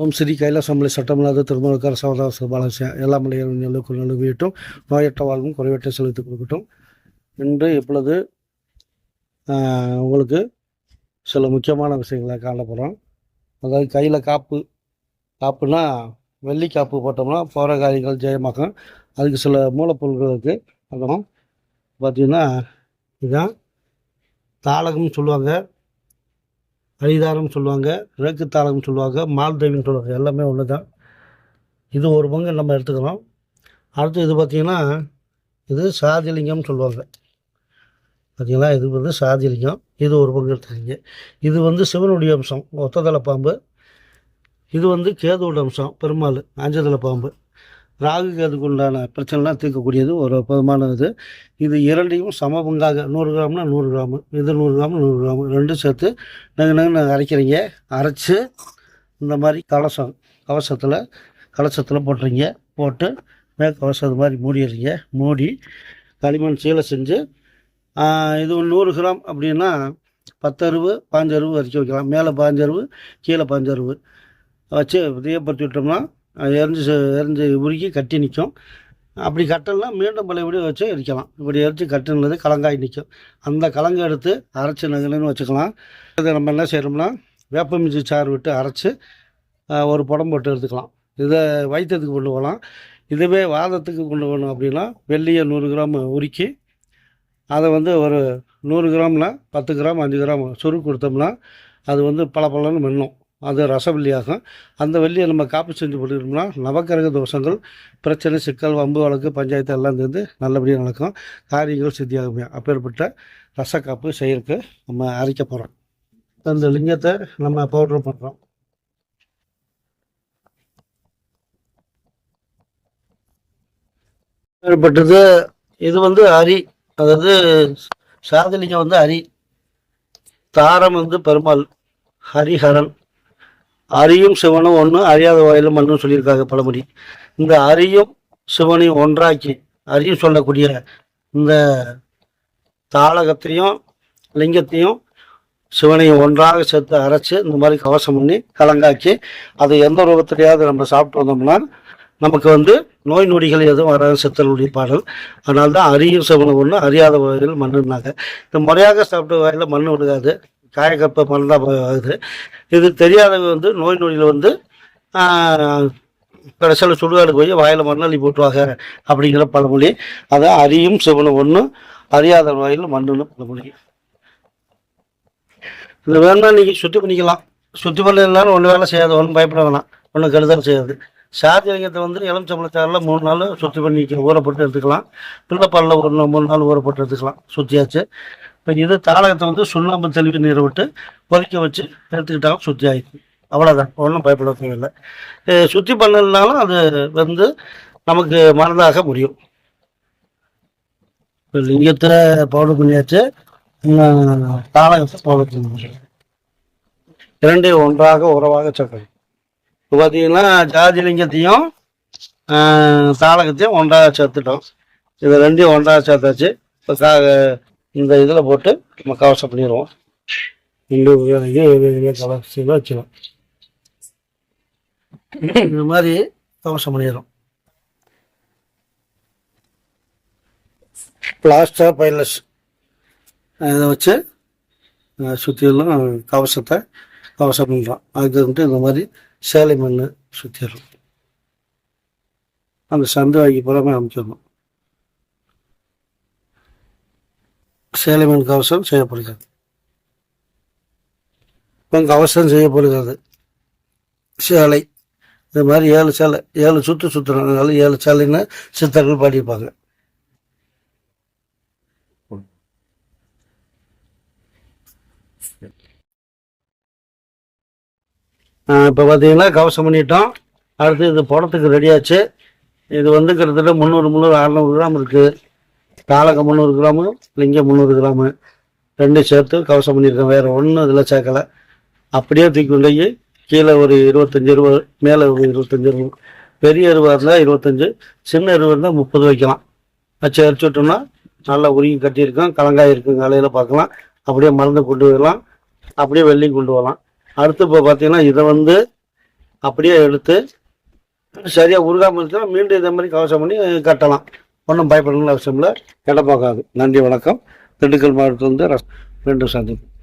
ஓம் ஸ்ரீ கைலாசமலை சட்டமில்லாத திருமணக்கார சவதாச பாலசியா எல்லா மலையும் நிலவியட்டும், நோயற்ற வாழ்வும் குறைவற்ற செலுத்திக் கொடுக்கட்டும். இன்று இப்பொழுது உங்களுக்கு சில முக்கியமான விஷயங்களை காண போகிறோம். அதாவது கையில் காப்புனா வெள்ளி காப்பு போட்டோம்னா போகிற காரியங்கள் ஜெயமாகும். அதுக்கு சில மூலப்பொருட்கள் இருக்குது. அதுவும் பார்த்திங்கன்னா இதுதான் தாளகம்னு சொல்லுவாங்க, அரிதாரம் சொல்லுவாங்க, ரேக்கு தாளகம் சொல்லுவாங்க, மால்தேவின்னு சொல்லுவாங்க. எல்லாமே ஒன்று தான். இது ஒரு பங்கு நம்ம எடுத்துக்கிறோம். அடுத்து இது பார்த்திங்கன்னா இது சாதிலிங்கம்னு சொல்லுவாங்க. பார்த்திங்களா, இது வந்து சாதிலிங்கம். இது ஒரு பங்கு எடுத்துக்கிங்க. இது வந்து சிவனுடைய அம்சம், ஒத்ததலை பாம்பு. இது வந்து கேதுவோட அம்சம், பெருமாள் அஞ்சதலை பாம்பு. ராகு கேதுக்கு உண்டான பிரச்சனைலாம் தீர்க்கக்கூடியது ஒரு அற்புதமான இது. இது இரண்டையும் சம பங்காக 100 கிராம்னா 100 கிராமு, இது 100 கிராம் 100 கிராமு ரெண்டும் சேர்த்து நாங்கள் அரைக்கிறீங்க. அரைச்சி இந்த மாதிரி கலசத்தில் போட்டுறீங்க. போட்டு கவசம் இது மாதிரி மூடிடுறீங்க. மூடி களிமண் சீலை செஞ்சு இது 100 கிராம் அப்படின்னா 10 அருவு 5 அருவு வரைக்கும் வைக்கலாம். மேலே 5 அருவு, கீழே 5 அருவு வச்சு தீயப்படுத்தி விட்டோம்னா எரிஞ்சு உருக்கி கட்டி நிற்கும். அப்படி கட்டலாம் மீண்டும் பழையபடி வச்சு எரிக்கலாம். இப்படி எரிச்சு கட்டுனது கலங்காய் நிற்கும். அந்த கலங்காய் எடுத்து அரைச்சி நகலுன்னு வச்சுக்கலாம். இதை நம்ம என்ன செய்கிறோம்னா வேப்பமிஞ்சி சாறு விட்டு அரைச்சி ஒரு புடம் போட்டு எடுத்துக்கலாம். இதை வைத்தியத்துக்கு கொண்டு போகலாம். இதுவே வாதத்துக்கு கொண்டு போகணும் அப்படின்னா வெள்ளியை 100 கிராம் உருக்கி அதை வந்து ஒரு 100 கிராமில் 10 கிராம் 5 கிராம் சுருக்கு கொடுத்தோம்னா அது வந்து பளபளன்னு மின்னும். அது ரசவெள்ளியாகும். அந்த வெள்ளியை நம்ம காப்பு செஞ்சு போட்டுக்கிட்டோம்னா நவக்கிரக தோஷங்கள், பிரச்சனை, சிக்கல், வம்பு வழக்கு, பஞ்சாயத்து எல்லாம் சேர்ந்து நல்லபடியாக நடக்கும். காரியங்கள் சித்தியாகுமே. அப்பேற்பட்ட ரசக்காப்பு செய்யறதுக்கு நம்ம அரைக்க போகிறோம். அந்த லிங்கத்தை நம்ம பவுட்ரு பண்ணுறோம். ஏற்பட்டது இது வந்து அரி, அதாவது சாதலிங்கம் வந்து அரி, தாரம் வந்து பெருமாள், ஹரிஹரன். அரியும் சிவனும் ஒன்று, அறியாத வாயிலும் மண்ணும் சொல்லியிருக்காங்க பழமொழி. இந்த அரியும் சிவனையும் ஒன்றாக்கி அரியும் சொல்லக்கூடிய இந்த தாளகத்தையும் லிங்கத்தையும் சிவனையும் ஒன்றாக சேர்த்து அரைச்சி இந்த மாதிரி கவசம் பண்ணி கலங்காக்கி அதை எந்த ரூபத்திலேயாவது நம்ம சாப்பிட்டு வந்தோம்னா நமக்கு வந்து நோய் நொடிகள் எதுவும் வராது. சித்தலுடைய பாடல். அதனால தான் அரியும் சிவனும் ஒன்று, அறியாத வாயில் மண்ணுனாங்க. இந்த முறையாக சாப்பிட்ட வாயில் மண் விடுகாது, காயக்கற்ப மண் தான் ஆகுது. இது தெரியாதவங்க வந்து நோய் நொடியில் வந்து கடைசியில் சுடுகாடு போய் வாயில் மண்ணள்ளி போட்டுவாங்க அப்படிங்கிற பழமொழி. அதான் அரியும் சிவனும் ஒன்று, அறியாத வாயில் மண்ணுன்னு பழமொழி. இது வேணும்னா நீங்கள் சுத்தி பண்ணிக்கலாம். சுத்தி பண்ணலாம், ஒன்று வேலை செய்யாது, ஒன்றும் பயப்பட வேணாம், ஒன்றும் கெடுதல் செய்யாது. சாதிலிங்கத்தை வந்து எலுமிச்சம்பழச்சாறில் 3 நாள் சுத்தி பண்ணி ஊறப்பட்டு எடுத்துக்கலாம். பிள்ளைப்பாலில் 3 நாள் ஊறப்பட்டு எடுத்துக்கலாம். சுத்தியாச்சு. இப்போ இது தாளகத்தை வந்து சுண்ணாம்பு தெளிவு நீரை விட்டு கொதிக்க வச்சு எடுத்துக்கிட்டாலும் சுத்தி ஆகிடும். அவ்வளோதான், ஒன்றும் பயப்பட தேவையில்லை. சுத்தி பண்ணலனாலும் அது வந்து நமக்கு மருந்தாக முடியும். இப்போ லிங்கத்தை பவுடர் பண்ணியாச்சு, தாளகத்தை பவுடர் பண்ணி இரண்டையும் ஒன்றாக உறவாக சேர்க்கணும். இப்போ பார்த்தீங்கன்னா ஜாதிலிங்கத்தையும் தாளகத்தையும் ஒன்றாக சேர்த்துட்டோம். இதை ரெண்டையும் ஒன்றாக சேர்த்தாச்சு. இப்போ இந்த இதில் போட்டு நம்ம கவசம் பண்ணிடுவோம். கவசம் வச்சுக்கலாம். இந்த மாதிரி கவசம் பண்ணிடுறோம். பிளாஸ்டர் பைலஸ் இதை வச்சு சுற்றிலும் கவசம் பண்ணுறோம். அதுக்கு வந்துட்டு இந்த மாதிரி சேலை மண் சுற்றிடுறோம். அந்த சந்து வாங்கி புறமே அமைச்சிடணும். சேலை மண் கவசம் செய்யப்படுகிறது. இப்போ கவசம் செய்யப்படுகிறது. சேலை இது மாதிரி 7 சேலை, 7 சுற்றுறோம். அதனால 7 சேலைன்னு சித்தர்கள் பாடியிருப்பாங்க. இப்போ பார்த்தீங்கன்னா கவசம் பண்ணிட்டோம். அடுத்து இது புடத்துக்கு ரெடியாச்சு. இது வந்து கிட்டத்தட்ட 300 600 கிராம் இருக்குது. தாளகம் 300 கிராமு, லிங்கம் 300 கிராமு ரெண்டும் சேர்த்து கவசம் பண்ணியிருக்கேன். வேறு ஒன்றும் இதில் சேர்க்கலை. அப்படியே தூக்கி கொண்டு கீழே ஒரு 25 அருவா, மேலே ஒரு 25 அருவா. பெரிய அருவா இருந்தால் 25, சின்ன அருவா இருந்தால் 30 வைக்கலாம். வச்சு அரைச்சி விட்டோம்னா நல்லா உருகி கட்டியிருக்கோம். கலங்காய் இருக்கும், காலையில் பார்க்கலாம். அப்படியே மருந்து கொண்டு வரலாம், அப்படியே வெள்ளியும் கொண்டு வரலாம். அடுத்து இப்போ பார்த்தீங்கன்னா இதை வந்து அப்படியே எடுத்து சரியாக உருகாமல் இருந்துச்சுன்னா மீண்டும் இதே மாதிரி கவசம் பண்ணி கட்டலாம். ஒன்றும் பயப்படணும்னு அவசியம் இல்லை. எடப்பாக்காது. நன்றி, வணக்கம். திண்டுக்கல் மாவட்டத்திலிருந்து மீண்டும் சந்திப்போம்.